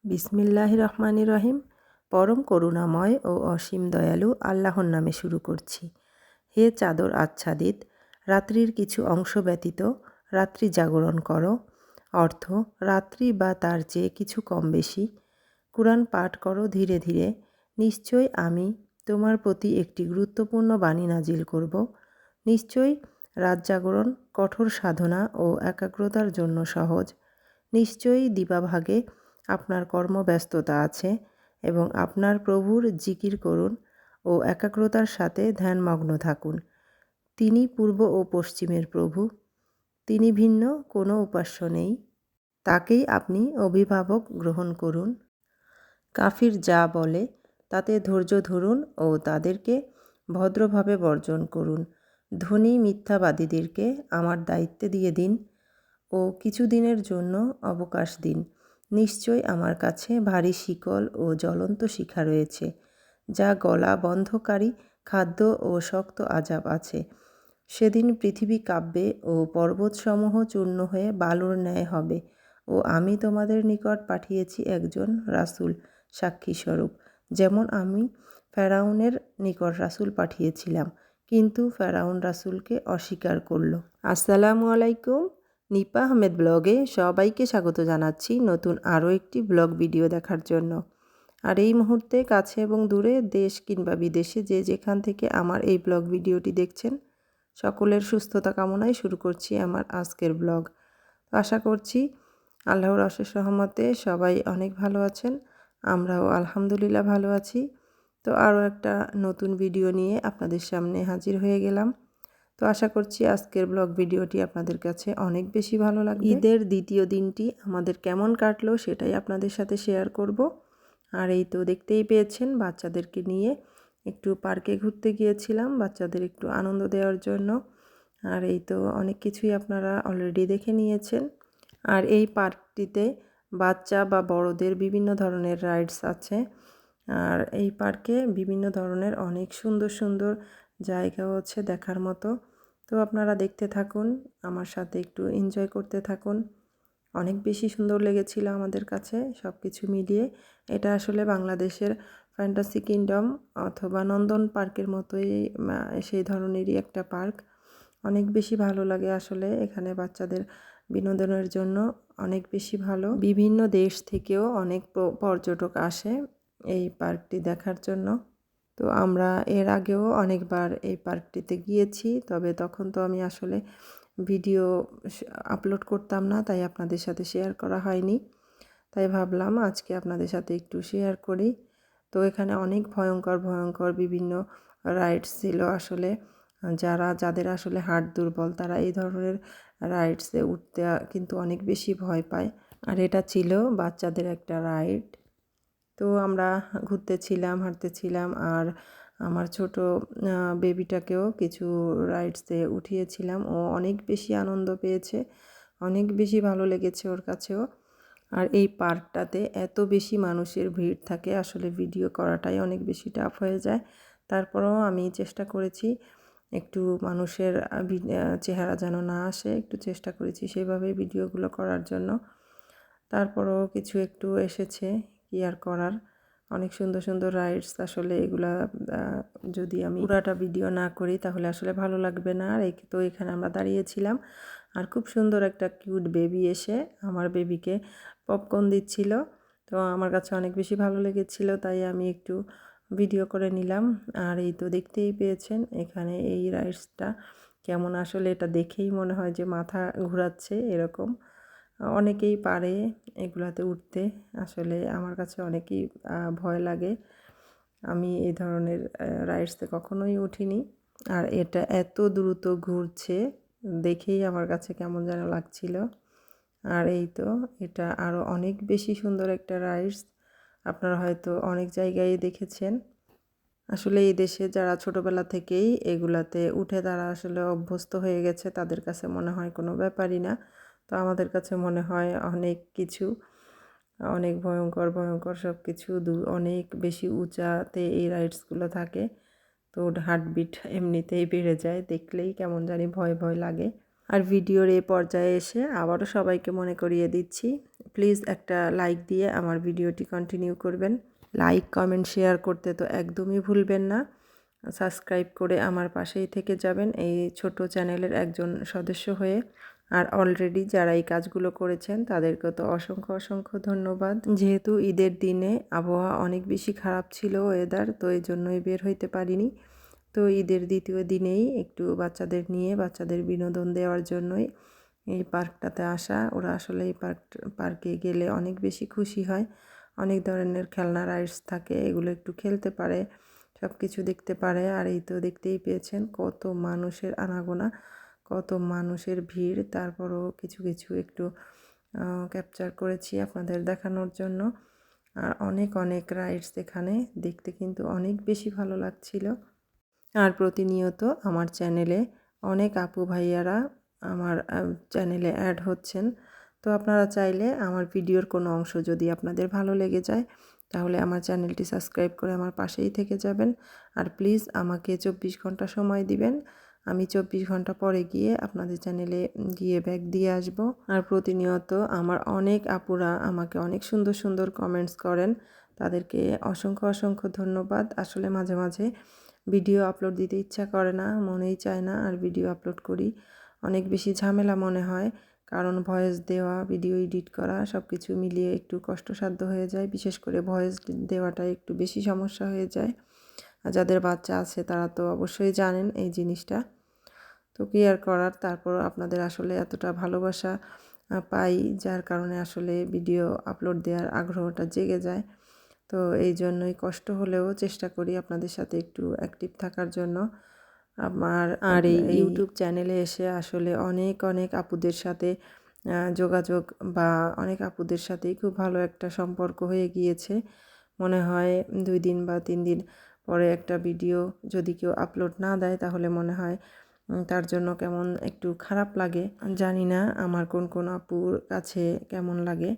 বিসমিল্লাহির রহমানির রহিম। পরম করুণাময় ও অসীম দয়ালু আল্লাহর নামে শুরু করছি। হে চাদর আচ্ছাদিত, রাত্রির কিছু অংশ ব্যতীত রাত্রি জাগরণ করো। অর্থ, রাত্রি বা তার চেয়ে কিছু কম বেশি কুরআন পাঠ করো ধীরে ধীরে। নিশ্চয় আমি তোমার প্রতি একটি গুরুত্বপূর্ণ বাণী নাজিল করব। নিশ্চয়ই রাত জাগরণ কঠোর সাধনা ও একাগ্রতার জন্য সহজ। নিশ্চয়ই দিবাভাগে আপনার কর্মব্যস্ততা আছে এবং আপনার প্রভুর জিকির করুন ও একাগ্রতার সাথে ধ্যানমগ্ন থাকুন। তিনি পূর্ব ও পশ্চিমের প্রভু, তিনি ভিন্ন কোনো উপাস্য নেই, তাকেই আপনি অভিভাবক গ্রহণ করুন। কাফির যা বলে তাতে ধৈর্য ধরুন ও তাদেরকে ভদ্রভাবে বর্জন করুন। ধনী মিথ্যাবাদীদেরকে আমার দায়িত্বে দিয়ে দিন ও কিছুদিনের জন্য অবকাশ দিন। নিশ্চয় আমার কাছে ভারী শিকল ও জ্বলন্ত শিখা রয়েছে, যা গলা বন্ধকারী খাদ্য ও শক্ত আযাব আছে। সেদিন পৃথিবী কাঁপবে ও পর্বতসমূহ চূর্ণ হয়ে বালুর ন্যায় হবে ও আমি তোমাদের নিকট পাঠিয়েছি একজন রাসূল সাক্ষীস্বরূপ, যেমন আমি ফেরাউনের নিকট রাসূল পাঠিয়েছিলাম, কিন্তু ফেরাউন রাসূলকে অস্বীকার করল। আসসালামু আলাইকুম। নিপা আহমেদ ব্লগে সবাইকে স্বাগত জানাচ্ছি নতুন আরও একটি ব্লগ ভিডিও দেখার জন্য। আর এই মুহূর্তে কাছে এবং দূরে, দেশ কিংবা বিদেশে যে যেখান থেকে আমার এই ব্লগ ভিডিওটি দেখছেন, সকলের সুস্থতা কামনায় শুরু করছি আমার আজকের ব্লগ। আশা করছি আল্লাহর অশেষ রহমতে সবাই অনেক ভালো আছেন, আমরাও আলহামদুলিল্লাহ ভালো আছি। তো আরও একটা নতুন ভিডিও নিয়ে আপনাদের সামনে হাজির হয়ে গেলাম। তো আশা করছি আজকের ব্লগ ভিডিওটি আপনাদের কাছে অনেক বেশি ভালো লাগবে। ঈদের দ্বিতীয় দিনটি আমাদের কেমন কাটলো সেটাই আপনাদের সাথে শেয়ার করব। আর এই তো দেখতেই পেয়েছেন, বাচ্চাদেরকে নিয়ে একটু পার্কে ঘুরতে গিয়েছিলাম বাচ্চাদের একটু আনন্দ দেওয়ার জন্য। আর এই তো অনেক কিছুই আপনারা অলরেডি দেখে নিয়েছেন। আর এই পার্কটিতে বাচ্চা বা বড়দের বিভিন্ন ধরনের রাইডস আছে। আর এই পার্কে বিভিন্ন ধরনের অনেক সুন্দর সুন্দর জায়গাও আছে দেখার মতো। তো আপনারা দেখতে থাকুন, আমার সাথে একটু এনজয় করতে থাকুন। অনেক বেশি সুন্দর লেগেছিল আমাদের কাছে সব কিছু মিলিয়ে। এটা আসলে বাংলাদেশের ফ্যান্টাসি কিংডম অথবা নন্দন পার্কের মতোই সেই ধরনেরই একটা পার্ক। অনেক বেশি ভালো লাগে আসলে, এখানে বাচ্চাদের বিনোদনের জন্য অনেক বেশি ভালো। বিভিন্ন দেশ থেকেও অনেক পর্যটক আসে এই পার্কটি দেখার জন্য। তো আমরা এর আগেও অনেকবার এই পার্কটিতে গিয়েছি, তবে তখন তো আমি আসলে ভিডিও আপলোড করতাম না, তাই আপনাদের সাথে শেয়ার করা হয়নি। তাই ভাবলাম আজকে আপনাদের সাথে একটু শেয়ার করি। তো এখানে অনেক ভয়ঙ্কর ভয়ঙ্কর বিভিন্ন রাইডস ছিল আসলে। যাদের আসলে হার্ট দুর্বল তারা এই ধরনের রাইডসে উঠতে কিন্তু অনেক বেশি ভয় পায়। আর এটা ছিল বাচ্চাদের একটা রাইড। তো আমরা ঘুরতেছিলাম, হাঁটতেছিলাম, আর আমার ছোট বেবিটাকেও কিছু রাইডসে উঠিয়েছিলাম। ও অনেক বেশি আনন্দ পেয়েছে, অনেক বেশি ভালো লেগেছে ওর কাছেও। আর এই পার্কটাতে এত বেশি মানুষের ভিড় থাকে, আসলে ভিডিও করাটাই অনেক বেশি টাফ হয়ে যায়। তারপরেও আমি চেষ্টা করেছি একটু মানুষের চেহারা যেন না আসে, একটু চেষ্টা করেছি সেভাবে ভিডিওগুলো করার জন্য। তারপরেও কিছু একটু এসেছে, কি আর করার। অনেক সুন্দর সুন্দর রাইডস, আসলে এগুলা যদি আমি পুরাটা ভিডিও না করি তাহলে আসলে ভালো লাগবে না। আর তো এখানে আমরা দাঁড়িয়েছিলাম, আর খুব সুন্দর একটা কিউট বেবি এসে আমার বেবিকে পপকর্ন দিচ্ছিল। তো আমার কাছে অনেক বেশি ভালো লেগেছিল, তাই আমি একটু ভিডিও করে নিলাম। আর এই তো দেখতেই পেয়েছেন এখানে এই রাইডসটা কেমন, আসলে এটা দেখেই মনে হয় যে মাথা ঘোরাচ্ছে এরকম। অনেকেই পারে এগুলাতে উঠতে, আসলে আমার কাছে অনেকই ভয় লাগে। আমি এই ধরনের রাইডসে কখনোই উঠিনি। আর এটা এত দ্রুত ঘুরছে দেখেই আমার কাছে কেমন যেন লাগছিল। আর এই তো এটা আরও অনেক বেশি সুন্দর একটা রাইডস, আপনারা হয়তো অনেক জায়গায় দেখেছেন। আসলে এই দেশে যারা ছোটোবেলা থেকেই এগুলাতে উঠে তারা আসলে অভ্যস্ত হয়ে গেছে, তাদের কাছে মনে হয় কোনো ব্যাপারই না। তো আমাদের কাছে মনে হয় অনেক কিছু, অনেক ভয়ঙ্কর ভয়ঙ্কর সব কিছু। অনেক বেশি উঁচাতে এই রাইডসগুলো থাকে, তো হার্টবিট এমনিতেই বেড়ে যায়, দেখলেই কেমন জানি ভয় ভয় লাগে। আর ভিডিওর এই পর্যায়ে এসে আবারও সবাইকে মনে করিয়ে দিচ্ছি, প্লিজ একটা লাইক দিয়ে আমার ভিডিওটি কন্টিনিউ করবেন। লাইক, কমেন্ট, শেয়ার করতে তো একদমই ভুলবেন না। সাবস্ক্রাইব করে আমার পাশেই থেকে যাবেন এই ছোট চ্যানেলের একজন সদস্য হয়ে। আর অলরেডি যারা এই কাজগুলো করেছেন তাদেরকে তো অসংখ্য অসংখ্য ধন্যবাদ। যেহেতু ঈদের দিনে আবহাওয়া অনেক বেশি খারাপ ছিল, ওয়েদার, তো এই জন্যই বের হইতে পারিনি। তো ঈদের দ্বিতীয় দিনেই একটু বাচ্চাদের নিয়ে বাচ্চাদের বিনোদন দেওয়ার জন্যই এই পার্কটাতে আসা। ওরা আসলে এই পার্কে গেলে অনেক বেশি খুশি হয়। অনেক ধরনের খেলনা রাইডস থাকে, এগুলো একটু খেলতে পারে, সব কিছু দেখতে পারে। আর এই তো দেখতেই পেয়েছেন কত মানুষের আনাগোনা, কত মানুষের ভিড়। তারপরও কিছু কিছু একটু ক্যাপচার করেছি আপনাদের দেখানোর জন্য। আর অনেক অনেক রাইডস এখানে দেখতে কিন্তু অনেক বেশি ভালো লাগছিল। আর প্রতিনিয়ত আমার চ্যানেলে অনেক আপু ভাইয়ারা আমার চ্যানেলে অ্যাড হচ্ছেন। তো আপনারা চাইলে আমার ভিডিওর কোনো অংশ যদি আপনাদের ভালো লেগে যায় তাহলে আমার চ্যানেলটি সাবস্ক্রাইব করে আমার পাশেই থেকে যাবেন। আর প্লিজ আমাকে 24 ঘন্টা সময় দিবেন, আমি 24 ঘন্টা পরে গিয়ে আপনাদের চ্যানেলে গিয়ে ব্যাক দিয়ে আসব। আর প্রতিনিয়ত আমার অনেক আপুরা আমাকে অনেক সুন্দর সুন্দর কমেন্টস করেন, তাদেরকে অসংখ্য অসংখ্য ধন্যবাদ। আসলে মাঝে মাঝে ভিডিও আপলোড দিতে ইচ্ছা করে না, মনেই চায় না আর ভিডিও আপলোড করি। অনেক বেশি ঝামেলা মনে হয়, কারণ ভয়েস দেওয়া, ভিডিও এডিট করা সব কিছু মিলিয়ে একটু কষ্টসাধ্য হয়ে যায়। বিশেষ করে ভয়েস দেওয়াটা একটু বেশি সমস্যা হয়ে যায়। আর যাদের বাচ্চা আছে তারা তো অবশ্যই জানেন এই জিনিসটা। তো কি আর করার, তারপর আপনাদের আসলে এতটা ভালোবাসা পাই যার কারণে আসলে ভিডিও আপলোড দেওয়ার আগ্রহটা জেগে যায়। তো এই জন্যই কষ্ট হলেও চেষ্টা করি আপনাদের সাথে একটু অ্যাক্টিভ থাকার জন্য। আর এই ইউটিউব চ্যানেলে এসে আসলে অনেক অনেক আপুদের সাথে যোগাযোগ বা অনেক আপুদের সাথেই খুব ভালো একটা সম্পর্ক হয়ে গিয়েছে। মনে হয় 2 দিন বা 3 দিন পরে একটা ভিডিও যদি কেউ আপলোড না দেয় তাহলে মনে হয় তার জন্য কেমন একটু খারাপ লাগে। জানি না আমার কোন কোন আপুর কাছে কেমন লাগে।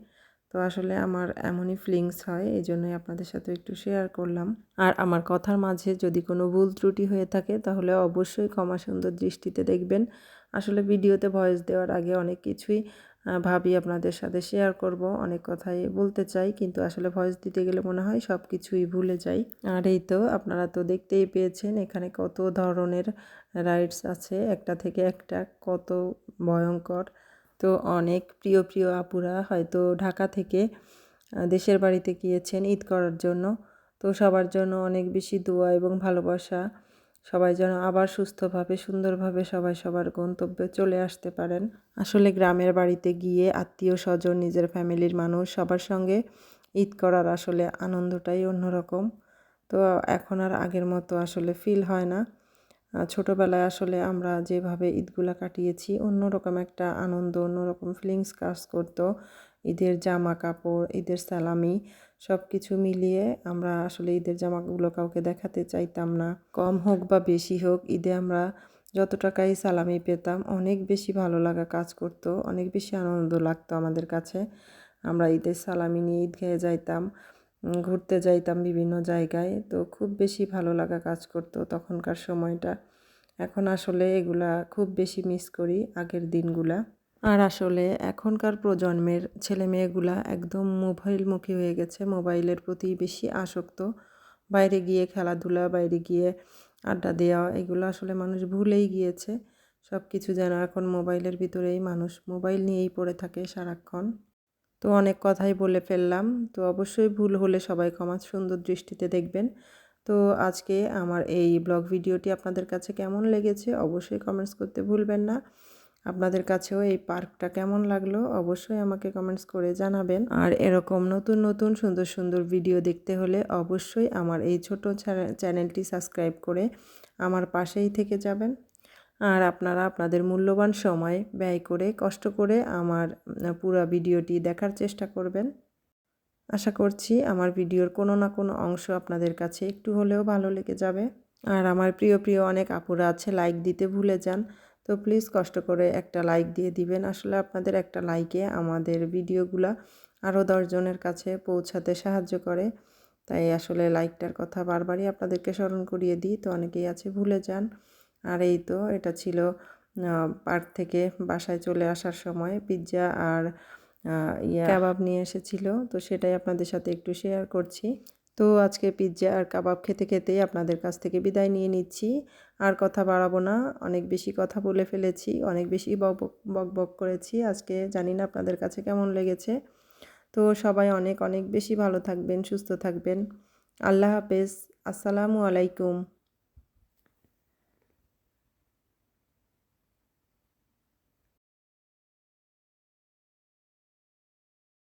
তো আসলে আমার এমনই ফিলিংস হয়, এই জন্যই আপনাদের সাথে একটু শেয়ার করলাম। আর আমার কথার মাঝে যদি কোনো ভুল ত্রুটি হয়ে থাকে তাহলে অবশ্যই ক্ষমা সুন্দর দৃষ্টিতে দেখবেন। আসলে ভিডিওতে ভয়েস দেওয়ার আগে অনেক কিছুই ভাবি আপনাদের সাথে শেয়ার করব, অনেক কথাই বলতে চাই, কিন্তু আসলে ভয়েস দিতে গেলে মনে হয় সব কিছুই ভুলে যাই। আর এই তো আপনারা তো দেখতেই পেয়েছেন এখানে কত ধরনের রাইডস আছে, একটা থেকে একটা কত ভয়ঙ্কর। তো অনেক প্রিয় প্রিয় আপুরা হয়তো ঢাকা থেকে দেশের বাড়িতে গিয়েছেন ঈদ করার জন্য। তো সবার জন্য অনেক বেশি দোয়া এবং ভালোবাসা, সবাই যেন আবার সুস্থভাবে সুন্দরভাবে সবাই সবার গন্তব্যে চলে আসতে পারেন। আসলে গ্রামের বাড়িতে গিয়ে আত্মীয় স্বজন, নিজের ফ্যামিলির মানুষ সবার সঙ্গে ঈদ করার আসলে আনন্দটাই অন্যরকম। তো এখন আর আগের মতো আসলে ফিল হয় না। ছোটোবেলায় আসলে আমরা যেভাবে ঈদগুলা কাটিয়েছি অন্যরকম একটা আনন্দ, অন্যরকম ফিলিংস কাজ করতো। ঈদের জামা কাপড়, ঈদের সালামি সব কিছু মিলিয়ে আমরা আসলে ঈদের জামাগুলো কাউকে দেখাতে চাইতাম না। কম হোক বা বেশি হোক, ঈদে আমরা যত টাকাই সালামি পেতাম অনেক বেশি ভালো লাগা কাজ করতো, অনেক বেশি আনন্দ লাগতো আমাদের কাছে। আমরা ঈদের সালামি নিয়ে ঈদগাহে যাইতাম, ঘুরতে যাইতাম বিভিন্ন জায়গায়। তো খুব বেশি ভালো লাগা কাজ করতো তখনকার সময়টা। এখন আসলে এগুলা খুব বেশি মিস করি, আগের দিনগুলা। আর আসলে এখনকার প্রজন্মের ছেলে মেয়েগুলা একদম মোবাইলমুখী হয়ে গেছে, মোবাইলের প্রতি বেশি আসক্ত। বাইরে গিয়ে খেলাধুলা, বাইরে গিয়ে আড্ডা দেওয়া এগুলো আসলে মানুষ ভুলেই গিয়েছে। সব কিছু যেন এখন মোবাইলের ভিতরেই, মানুষ মোবাইল নিয়েই পড়ে থাকে সারাক্ষণ। তো অনেক কথাই বলে ফেললাম, তো অবশ্যই ভুল হলে সবাই ক্ষমা সুন্দর দৃষ্টিতে দেখবেন। তো আজকে আমার এই ব্লগ ভিডিওটি আপনাদের কাছে কেমন লেগেছে অবশ্যই কমেন্টস করতে ভুলবেন না। আপনাদের কাছেও এই পার্কটা কেমন লাগলো অবশ্যই আমাকে কমেন্টস করে জানাবেন। আর এরকম নতুন নতুন সুন্দর সুন্দর ভিডিও দেখতে হলে অবশ্যই আমার এই ছোট চ্যানেলটি সাবস্ক্রাইব করে আমার পাশেই থেকে যাবেন। আর আপনারা আপনাদের মূল্যবান সময় ব্যয় করে কষ্ট করে আমার পুরো ভিডিওটি দেখার চেষ্টা করবেন। আশা করছি আমার ভিডিওর কোনো না কোনো অংশ আপনাদের কাছে একটু হলেও ভালো লেগে যাবে। আর আমার প্রিয় প্রিয় অনেক আপুরা আছে লাইক দিতে ভুলে যান, তো প্লিজ কষ্ট করে একটা লাইক দিয়ে দিবেন। আসলে আপনাদের একটা লাইকে আমাদের ভিডিওগুলা আরও 10 জনের কাছে পৌঁছাতে সাহায্য করে। তাই আসলে লাইকটার কথা বারবারই আপনাদেরকে স্মরণ করিয়ে দিই, তো অনেকেই আছে ভুলে যান। আর এই তো এটা ছিল পার্ক থেকে বাসায় চলে আসার সময় পিৎজা আর কাবাব নিয়ে এসেছিল, তো সেটাই আপনাদের সাথে একটু শেয়ার করছি। তো আজকে পিৎজা আর কাবাব খেতে খেতেই আপনাদের কাছ থেকে বিদায় নিয়ে নিচ্ছি। আর কথা বাড়াবো না, অনেক বেশি কথা বলে ফেলেছি, অনেক বেশি বক বক করেছি আজকে। জানি না আপনাদের কাছে কেমন লেগেছে। তো সবাই অনেক অনেক বেশি ভালো থাকবেন, সুস্থ থাকবেন। আল্লাহ হাফেজ। আসসালামু আলাইকুম।